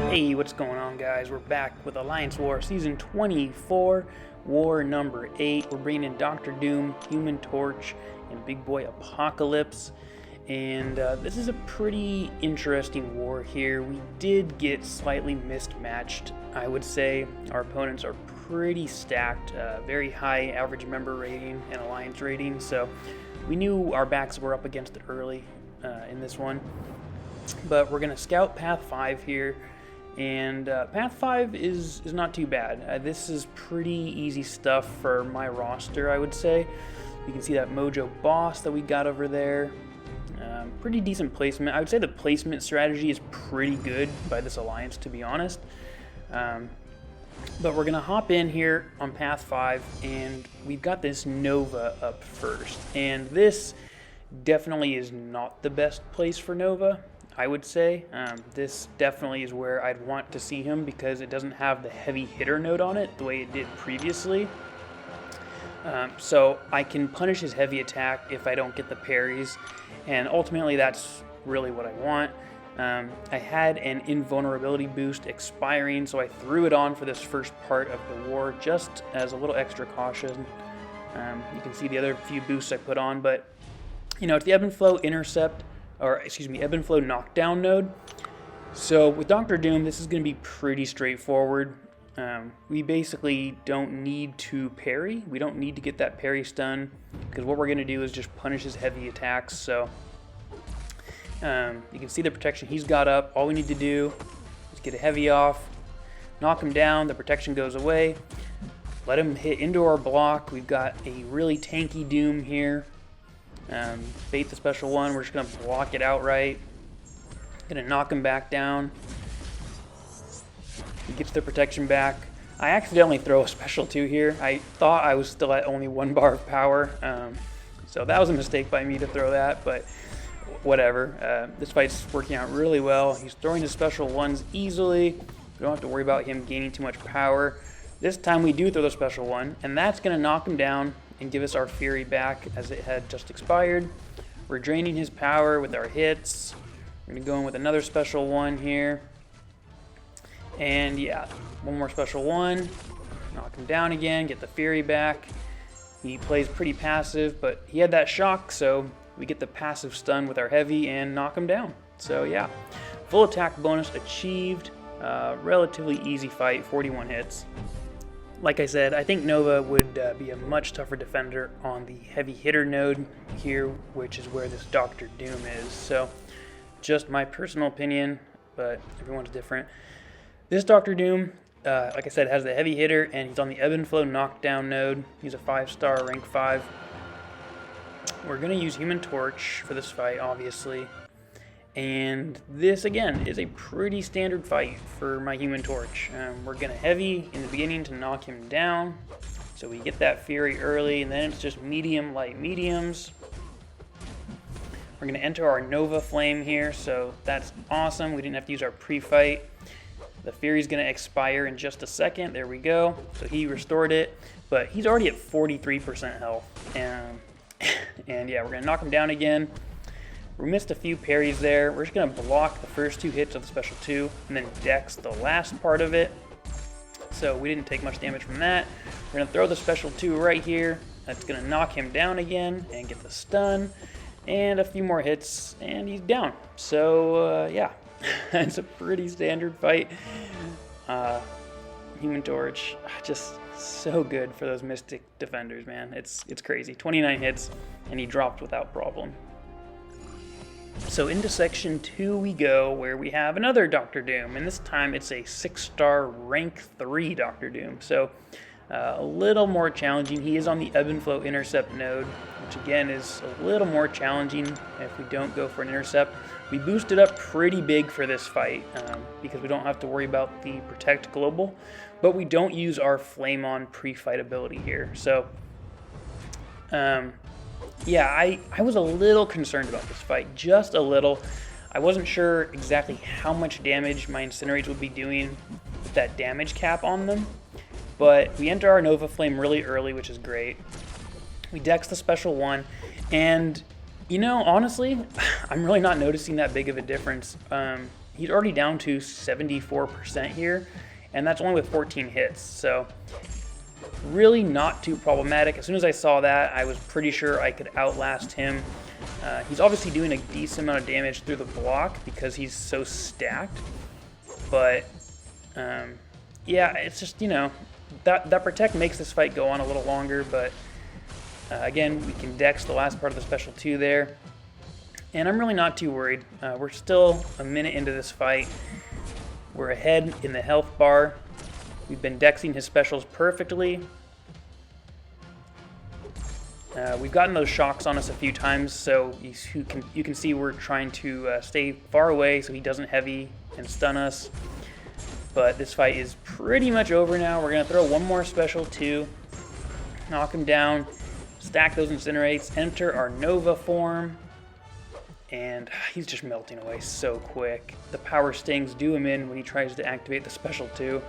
Hey, what's going on, guys? We're back with Alliance War Season 24, War number 8. We're bringing in Dr. Doom, Human Torch, and Big Boy Apocalypse. And this is a pretty interesting war here. We did get slightly mismatched, I would say. Our opponents are pretty stacked, very high average member rating and alliance rating, so we knew our backs were up against it early in this one. But we're going to scout Path 5 here. And Path 5 is not too bad. This is pretty easy stuff for my roster, I would say. You can see that Mojo boss that we got over there. Pretty decent placement. I would say the placement strategy is pretty good by this alliance, to be honest. But we're going to hop in here on Path 5, and we've got this Nova up first. And this definitely is not the best place for Nova, I would say. This definitely is where I'd want to see him because it doesn't have the heavy hitter node on it the way it did previously. So I can punish his heavy attack if I don't get the parries, and ultimately that's really what I want. I had an invulnerability boost expiring, so I threw it on for this first part of the war just as a little extra caution. You can see the other few boosts I put on, but you know, it's the ebb and flow intercept, or excuse me, ebb and flow knockdown node. So with Dr. Doom, this is going to be pretty straightforward. We basically don't need to parry. We don't need to get that parry stun, because what we're going to do is just punish his heavy attacks. So you can see the protection he's got up. All we need to do is get a heavy off, knock him down, the protection goes away, let him hit into our block. We've got a really tanky Doom here. Bait the special one, we're just going to block it outright. Going to knock him back down. He gets the protection back. I accidentally throw a special 2 here. I thought I was still at only 1 bar of power. So that was a mistake by me to throw that, but whatever. This fight's working out really well. He's throwing his special 1s easily. We don't have to worry about him gaining too much power. This time we do throw the special 1, and that's going to knock him down and give us our Fury back as it had just expired. We're draining his power with our hits. We're going to go in with another special 1 here. And yeah, one more special 1. Knock him down again, get the Fury back. He plays pretty passive, but he had that shock, so we get the passive stun with our heavy and knock him down. So yeah, full attack bonus achieved. Relatively easy fight, 41 hits. Like I said, I think Nova would be a much tougher defender on the heavy hitter node here, which is where this Dr. Doom is. So just my personal opinion, but everyone's different. This Dr. Doom, like I said, has the heavy hitter, and he's on the ebb and flow knockdown node. He's a 5-star, rank 5. We're going to use Human Torch for this fight, obviously. And this, again, is a pretty standard fight for my Human Torch. We're going to heavy in the beginning to knock him down. So we get that Fury early, and then it's just medium, light, mediums. We're going to enter our Nova Flame here, so that's awesome. We didn't have to use our pre-fight. The Fury's going to expire in just a second. There we go. So he restored it, but he's already at 43% health. And yeah, we're going to knock him down again. We missed a few parries there. We're just going to block the first 2 hits of the special 2 and then dex the last part of it. So we didn't take much damage from that. We're going to throw the special 2 right here. That's going to knock him down again and get the stun. And a few more hits and he's down. So yeah, it's a pretty standard fight. Human Torch, just so good for those Mystic defenders, man. It's crazy. 29 hits and he dropped without problem. So into section 2 we go, where we have another Dr. Doom, and this time it's a 6-star rank 3 Dr. Doom. So a little more challenging. He is on the ebb and flow intercept node, which again is a little more challenging if we don't go for an intercept. We boosted up pretty big for this fight because we don't have to worry about the protect global, but we don't use our flame on pre-fight ability here. So yeah, I was a little concerned about this fight, just a little. I wasn't sure exactly how much damage my Incinerates would be doing with that damage cap on them, but we enter our Nova Flame really early, which is great. We dex the special 1, and you know, honestly, I'm really not noticing that big of a difference. he's already down to 74% here, and that's only with 14 hits. So really not too problematic. As soon as I saw that, I was pretty sure I could outlast him. He's obviously doing a decent amount of damage through the block because he's so stacked. But yeah, it's just, you know, that protect makes this fight go on a little longer. But again, we can dex the last part of the special 2 there. And I'm really not too worried. We're still a minute into this fight. We're ahead in the health bar. We've been dexing his specials perfectly. We've gotten those shocks on us a few times, so you can see we're trying to stay far away so he doesn't heavy and stun us. But this fight is pretty much over now. We're going to throw one more special 2, knock him down, stack those incinerates, enter our Nova form, and he's just melting away so quick. The power stings do him in when he tries to activate the special 2.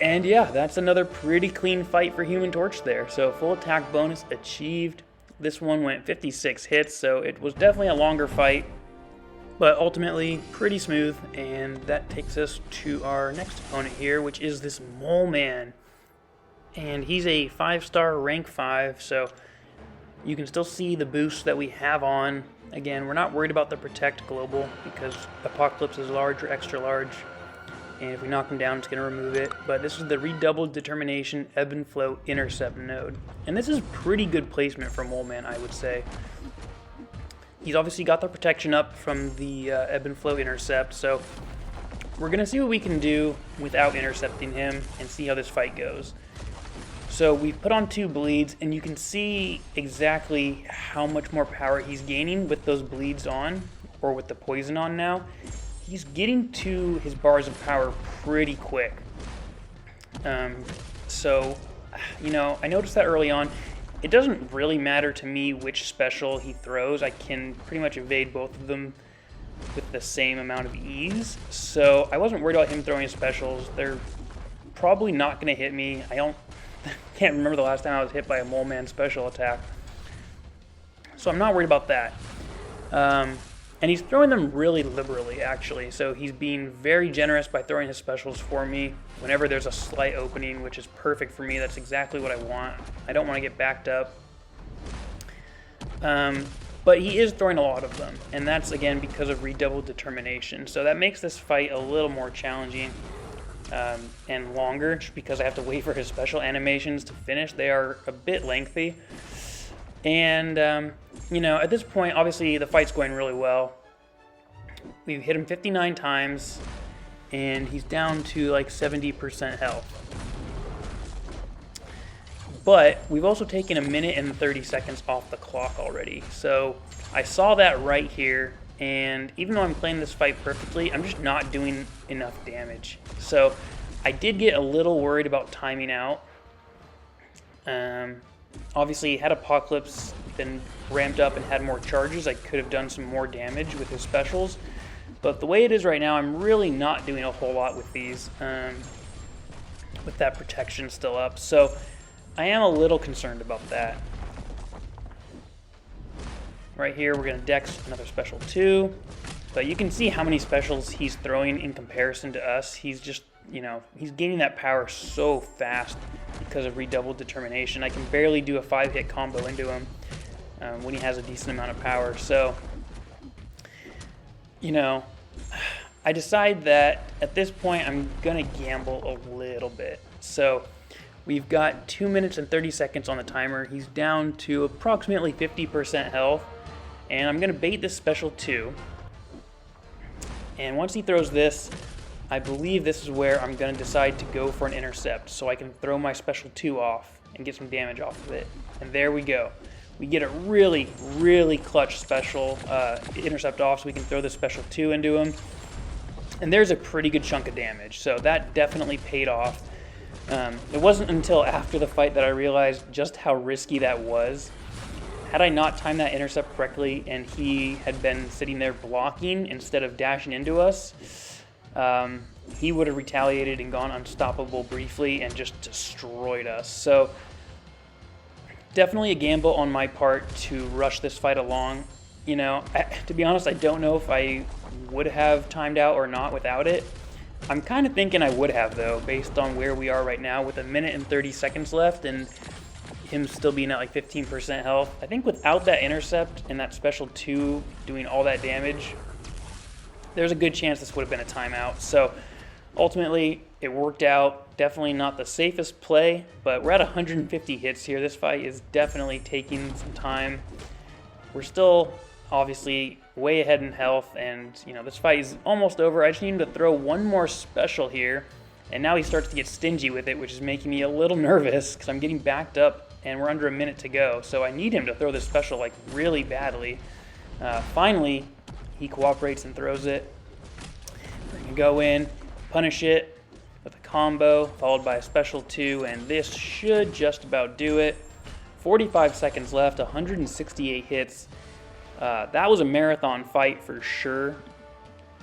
And yeah, that's another pretty clean fight for Human Torch there. So full attack bonus achieved. This one went 56 hits, so it was definitely a longer fight, but ultimately pretty smooth. And that takes us to our next opponent here, which is this Mole Man. And he's a 5-star rank 5, so you can still see the boost that we have on. Again, we're not worried about the Protect Global because Apocalypse is large or extra large. And if we knock him down, it's going to remove it. But this is the Redoubled Determination Ebb and Flow Intercept node. And this is pretty good placement for Mole Man, I would say. He's obviously got the protection up from the Ebb and Flow Intercept, so we're going to see what we can do without intercepting him and see how this fight goes. So we put on 2 bleeds, and you can see exactly how much more power he's gaining with those bleeds on, or with the poison on now. He's getting to his bars of power pretty quick. So, you know, I noticed that early on. It doesn't really matter to me which special he throws. I can pretty much evade both of them with the same amount of ease. So I wasn't worried about him throwing his specials. They're probably not going to hit me. Can't remember the last time I was hit by a Mole Man special attack. So I'm not worried about that. And he's throwing them really liberally, actually. So he's being very generous by throwing his specials for me whenever there's a slight opening, which is perfect for me. That's exactly what I want. I don't want to get backed up. But he is throwing a lot of them, and that's, again, because of Redoubled Determination. So that makes this fight a little more challenging and longer, just because I have to wait for his special animations to finish. They are a bit lengthy. And, you know, at this point, obviously, the fight's going really well. We've hit him 59 times, and he's down to, like, 70% health. But we've also taken 1 minute and 30 seconds off the clock already. So I saw that right here, and even though I'm playing this fight perfectly, I'm just not doing enough damage. So I did get a little worried about timing out. Obviously, had Apocalypse been ramped up and had more charges, I could have done some more damage with his specials. But the way it is right now, I'm really not doing a whole lot with these, with that protection still up. So I am a little concerned about that. Right here, we're going to dex another special 2. But you can see how many specials he's throwing in comparison to us. He's just, you know, he's gaining that power so fast because of Redoubled Determination. I can barely do a 5-hit combo into him when he has a decent amount of power. So, you know, I decide that at this point I'm going to gamble a little bit. So we've got 2 minutes and 30 seconds on the timer. He's down to approximately 50% health. And I'm going to bait this special 2. And once he throws this, I believe this is where I'm going to decide to go for an intercept so I can throw my special 2 off and get some damage off of it. And there we go. We get a really, really clutch special intercept off so we can throw the special 2 into him. And there's a pretty good chunk of damage, so that definitely paid off. It wasn't until after the fight that I realized just how risky that was. Had I not timed that intercept correctly and he had been sitting there blocking instead of dashing into us, he would have retaliated and gone unstoppable briefly and just destroyed us. So definitely a gamble on my part to rush this fight along. You know, to be honest, I don't know if I would have timed out or not without it. I'm kind of thinking I would have, though, based on where we are right now with 1 minute and 30 seconds left and him still being at like 15% health. I think without that intercept and that special 2 doing all that damage, there's a good chance this would have been a timeout. So ultimately, it worked out. Definitely not the safest play, but we're at 150 hits here. This fight is definitely taking some time. We're still obviously way ahead in health, and you know, this fight is almost over. I just need him to throw one more special here, and now he starts to get stingy with it, which is making me a little nervous because I'm getting backed up and we're under 1 minute to go. So I need him to throw this special like really badly. Finally, he cooperates and throws it. We're gonna go in, punish it with a combo followed by a special 2, and this should just about do it. 45 seconds left, 168 hits. That was a marathon fight for sure,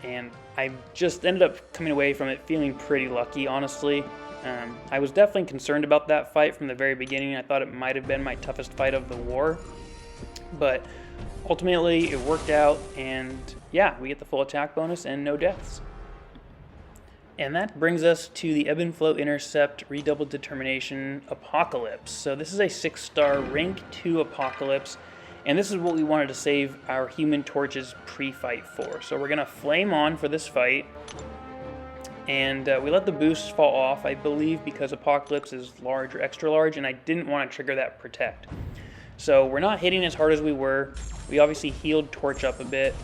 and I just ended up coming away from it feeling pretty lucky, honestly. I was definitely concerned about that fight from the very beginning. I thought it might have been my toughest fight of the war, but ultimately it worked out, and yeah, we get the full attack bonus and no deaths. And that brings us to the Ebb and Flow Intercept Redoubled Determination Apocalypse. So this is a 6-star rank 2 Apocalypse, and this is what we wanted to save our Human Torch's pre-fight for. So we're going to flame on for this fight, and we let the boosts fall off, I believe, because Apocalypse is large or extra large, and I didn't want to trigger that Protect. So we're not hitting as hard as we were. We obviously healed Torch up a bit,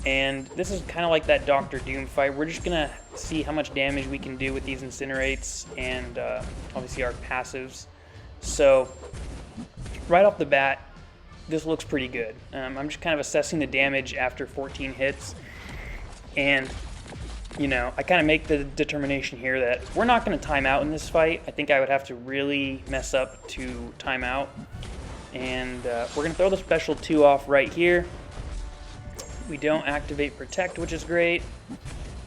and this is kind of like that Dr. Doom fight. We're just going to see how much damage we can do with these Incinerates and obviously our passives. So right off the bat, this looks pretty good. I'm just kind of assessing the damage after 14 hits, and you know, I kind of make the determination here that we're not going to time out in this fight. I think I would have to really mess up to time out, and we're going to throw the special 2 off right here. We don't activate Protect, which is great.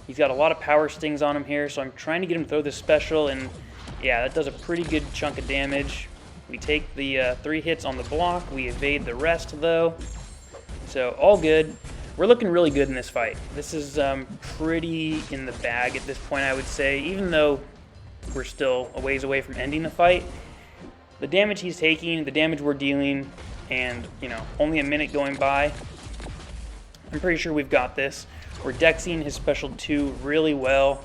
He's got a lot of power stings on him here, so I'm trying to get him to throw this special, and yeah, that does a pretty good chunk of damage. We take the 3 hits on the block. We evade the rest, though. So all good. We're looking really good in this fight. This is pretty in the bag at this point, I would say, even though we're still a ways away from ending the fight. The damage he's taking, the damage we're dealing, and you know, only a minute going by, I'm pretty sure we've got this. We're dexing his special 2 really well.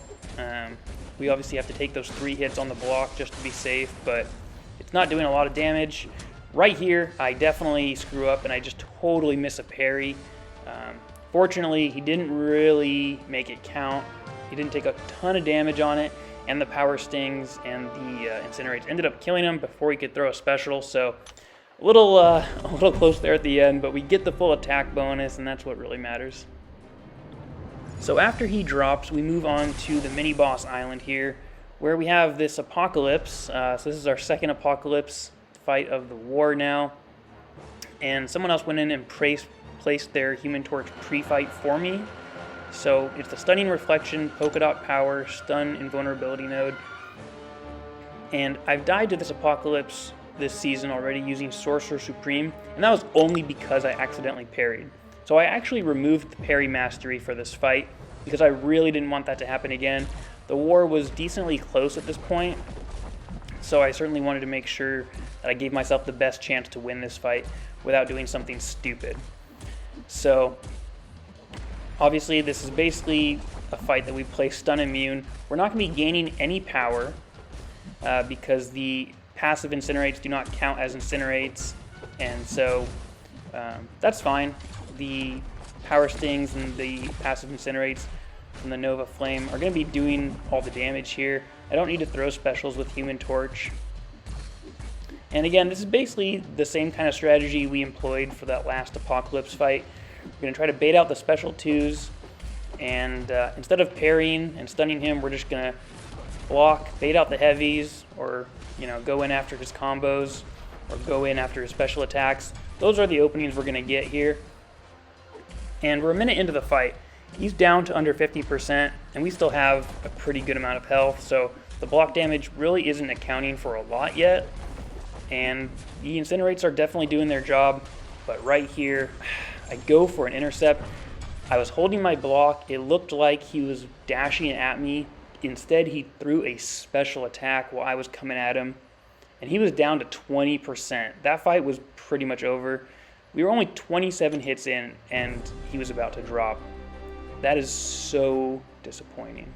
We obviously have to take those 3 hits on the block just to be safe, but it's not doing a lot of damage. Right here, I definitely screw up and I just totally miss a parry. Fortunately, he didn't really make it count. He didn't take a ton of damage on it, and the power stings and the incinerates ended up killing him before he could throw a special. So a little close there at the end, but we get the full attack bonus, and that's what really matters. So after he drops, we move on to the mini boss island here, where we have this Apocalypse. So this is our second Apocalypse fight of the war now, and someone else went in and placed their Human Torch pre-fight for me. So it's the Stunning Reflection, Polka Dot Power, Stun, Invulnerability node. And I've died to this Apocalypse this season already using Sorcerer Supreme, and that was only because I accidentally parried. So I actually removed the parry mastery for this fight because I really didn't want that to happen again. The war was decently close at this point, so I certainly wanted to make sure that I gave myself the best chance to win this fight without doing something stupid. So obviously this is basically a fight that we play Stun Immune. We're not going to be gaining any power because the passive Incinerates do not count as Incinerates, and so that's fine. The Power Stings and the passive Incinerates from the Nova Flame are going to be doing all the damage here. I don't need to throw specials with Human Torch. And again, this is basically the same kind of strategy we employed for that last Apocalypse fight. We're going to try to bait out the special 2s, and instead of parrying and stunning him, we're just going to block, bait out the heavies, or you know, go in after his combos, or go in after his special attacks. Those are the openings we're going to get here. And we're a minute into the fight. He's down to under 50%, and we still have a pretty good amount of health, so the block damage really isn't accounting for a lot yet. And the Incinerates are definitely doing their job, but right here, I go for an intercept. I was holding my block. It looked like he was dashing at me. Instead, he threw a special attack while I was coming at him, and he was down to 20%. That fight was pretty much over. We were only 27 hits in, and he was about to drop. That is so disappointing.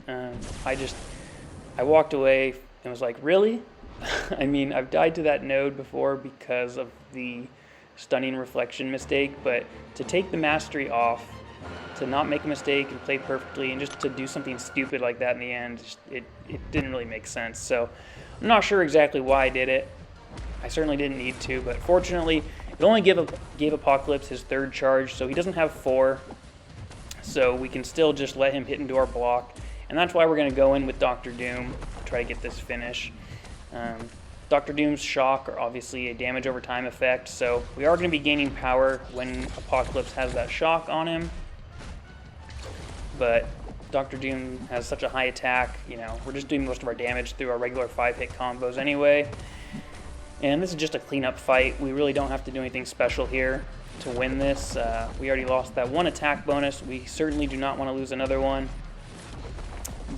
I walked away and was like, really? I mean, I've died to that node before because of the stunning reflection mistake, but to take the mastery off, to not make a mistake and play perfectly, and just to do something stupid like that in the end, it didn't really make sense. So I'm not sure exactly why I did it. I certainly didn't need to, but fortunately, it only gave Apocalypse his third charge, so he doesn't have 4. So we can still just let him hit into our block, and that's why we're going to go in with Dr. Doom to try to get this finish. Dr. Doom's shock are obviously a damage over time effect, so we are going to be gaining power when Apocalypse has that shock on him. But Dr. Doom has such a high attack, you know, we're just doing most of our damage through our regular 5-hit combos anyway. And this is just a cleanup fight. We really don't have to do anything special here to win this. We already lost that 1 attack bonus. We certainly do not want to lose another one.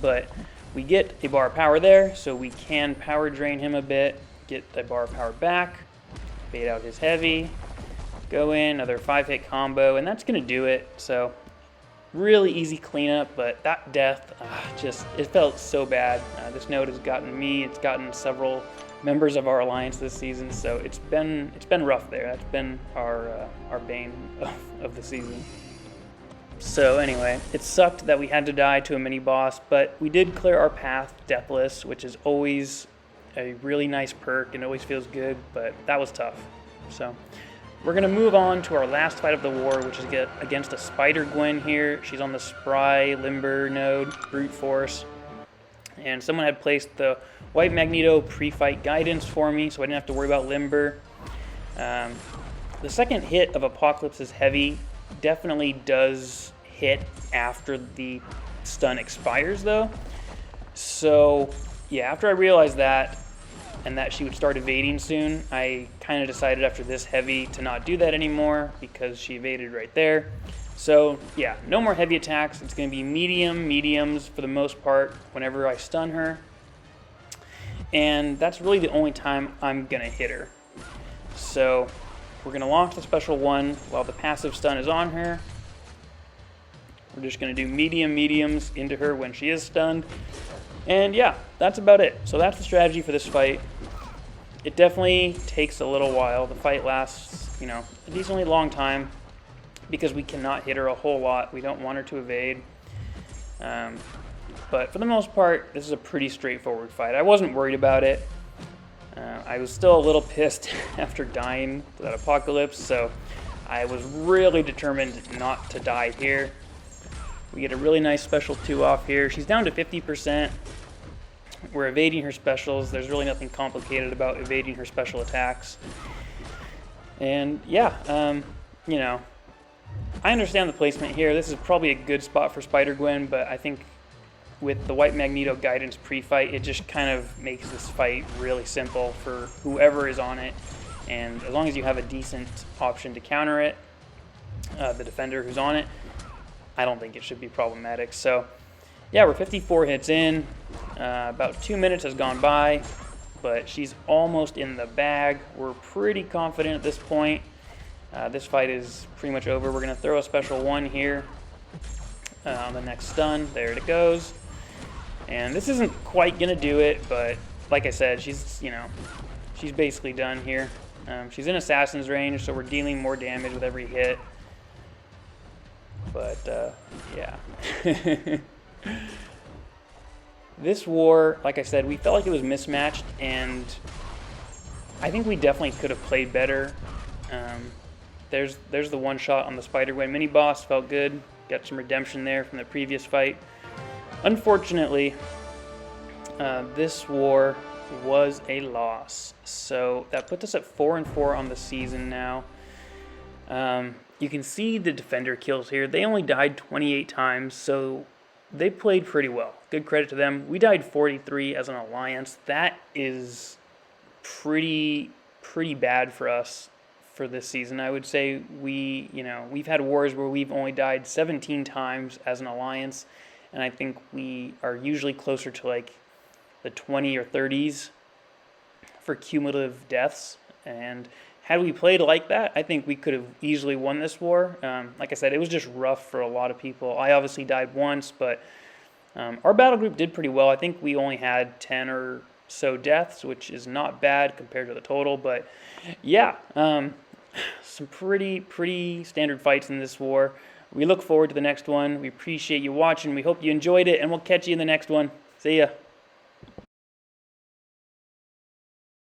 But we get a bar of power there, so we can power drain him a bit, get the bar of power back, bait out his heavy, go in, another 5-hit combo, and that's going to do it. So really easy cleanup, but that death, it felt so bad. This node has gotten me, it's gotten several members of our alliance this season, so it's been rough there. That's been our bane of the season. So anyway, it sucked that we had to die to a mini-boss, but we did clear our path deathless, which is always a really nice perk and always feels good, but that was tough. So we're going to move on to our last fight of the war, which is against a Spider-Gwen here. She's on the Spry Limber node, Brute Force, and someone had placed the White Magneto pre-fight guidance for me, so I didn't have to worry about Limber. The second hit of Apocalypse's Heavy definitely does hit after the stun expires though. So yeah, after I realized that and that she would start evading soon, I kind of decided after this heavy to not do that anymore because she evaded right there. So yeah, no more heavy attacks. It's going to be mediums for the most part whenever I stun her. And that's really the only time I'm going to hit her. So we're going to launch the special 1 while the passive stun is on her. We're just going to do mediums into her when she is stunned. And yeah, that's about it. So that's the strategy for this fight. It definitely takes a little while. The fight lasts, you know, a decently long time because we cannot hit her a whole lot. We don't want her to evade. But for the most part, this is a pretty straightforward fight. I wasn't worried about it. I was still a little pissed after dying to that Apocalypse, so I was really determined not to die here. We get a really nice special 2 off here. She's down to 50%. We're evading her specials. There's really nothing complicated about evading her special attacks. And yeah, you know, I understand the placement here. This is probably a good spot for Spider-Gwen, but I think with the White Magneto guidance pre-fight, it just kind of makes this fight really simple for whoever is on it. And as long as you have a decent option to counter it, the defender who's on it, I don't think it should be problematic. So yeah, we're 54 hits in. About 2 minutes has gone by, but she's almost in the bag. We're pretty confident at this point. This fight is pretty much over. We're going to throw a special 1 here on the next stun. There it goes. And this isn't quite going to do it, but like I said, she's basically done here. She's in Assassin's range, so we're dealing more damage with every hit. But, yeah. This war, like I said, we felt like it was mismatched, and I think we definitely could have played better. There's the one shot on the Spider-Gwen mini-boss, felt good. Got some redemption there from the previous fight. Unfortunately, this war was a loss. So that puts us at 4-4 on the season now. You can see the defender kills here. They only died 28 times, so they played pretty well. Good credit to them. We died 43 as an alliance. That is pretty bad for us for this season. I would say we've had wars where we've only died 17 times as an alliance, and I think we are usually closer to like the 20 or 30s for cumulative deaths. And had we played like that, I think we could have easily won this war. Like I said, it was just rough for a lot of people. I obviously died once, but our battle group did pretty well. I think we only had 10 or so deaths, which is not bad compared to the total. But yeah, some pretty standard fights in this war. We look forward to the next one. We appreciate you watching. We hope you enjoyed it, and we'll catch you in the next one. See ya.